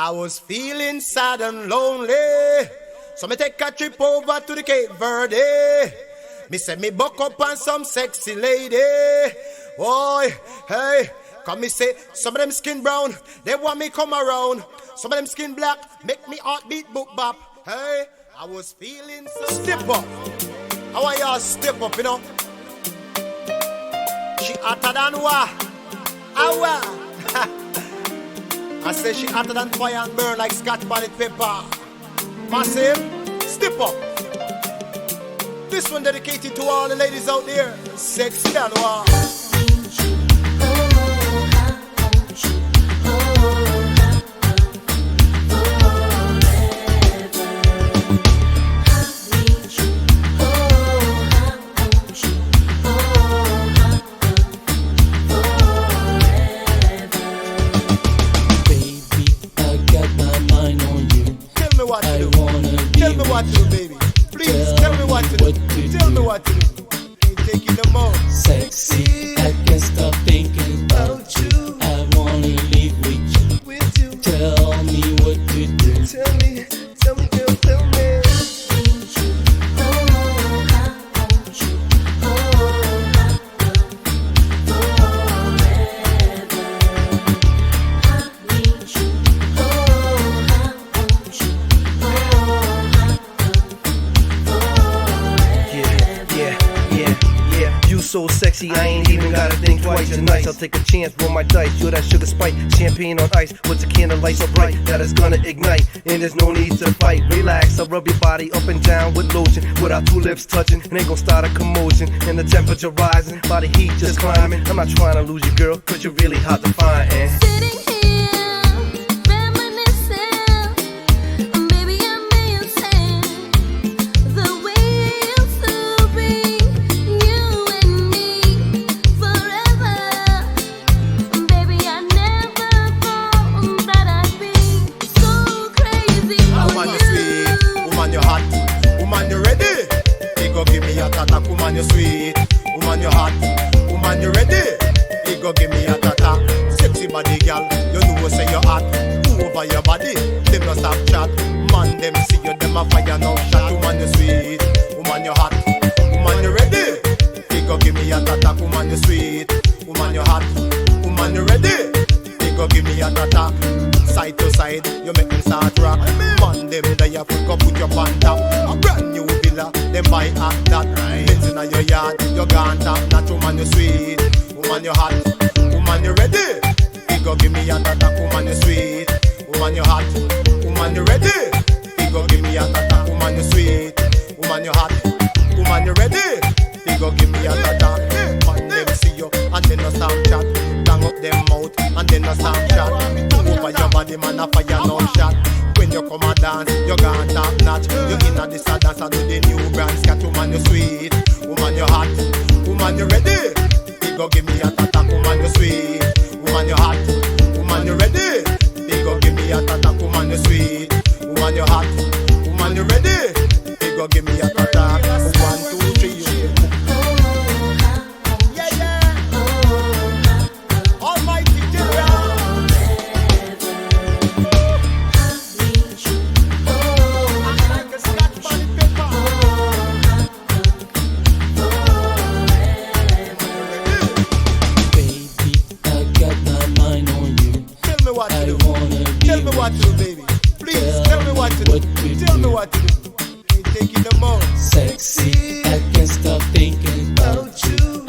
I was feeling sad and lonely, so me take a trip over to the Cape Verde. Me say me buck up on some sexy lady. Boy, hey, come me say, some of them skin brown, they want me come around. Some of them skin black, make me heartbeat book bop. Hey, I was feeling so step up. I want y'all step up, you know. She hotter than what? I say she hotter than fire and burn like Scotch bonnet pepper. Massive, step up. This one dedicated to all the ladies out there. Sexy than what? Tell me what to do, baby. Please tell me what to do. Tell me what to do. Ain't taking no more. Sexy, I can't stop thinking about you. I wanna live with you. Tell me what to do. Tell me, girl, tell me. So sexy, I ain't even gotta think twice. Tonight I'll take a chance, roll my dice. You're that sugar spike, champagne on ice. With a candlelight so bright that it's gonna ignite. And there's no need to fight. Relax, I'll rub your body up and down with lotion. With our two lips touching, and they gon' start a commotion. And the temperature rising, body heat just climbing. I'm not trying to lose you, girl, cause you're really hot to find. And woman, you sweet, woman, you hot, woman, you ready? You go give me a tata. Sexy body, girl, you know say you hot. Move over your body, them no stop chat. Man, them see you, them a fire no shot. Woman, you sweet, woman, you hot, woman, you ready? You go give me a tata. Woman, you sweet, woman, you hot, woman, you ready? You go give me a tata. Side to side, you make them start rock. Man, them there, you go put your pan top. A brand new villa, them buy at that. Benz inna your yard, you gone top notch. Woman, you sweet, woman, you hot, woman, you ready? You go give me a tata. Woman, you sweet, woman, you hot, woman, you ready? You go give me a tata. Woman, you sweet, woman, you hot, woman, you ready? You go give me a tata. Man, them see you and then no stop chat. Bang up them mouth and then no stop chat. Over your body, man, a fire no shot. When you come a dance, you gone top notch. You inna this a dance and do the new brand scat. Woman, you sweet, woman, you hot, woman, you ready? You go give me a tata. Woman, you sweet, woman, you hot, woman, you ready? You go give me a tata. Woman, you sweet, woman, you hot, woman, you ready? You go give me a tata. 1, 2, 3, you. Tell me what to do, baby. Please tell me what to do. Tell me what to do. Ain't taking no more. Sexy, I can't stop thinking about you.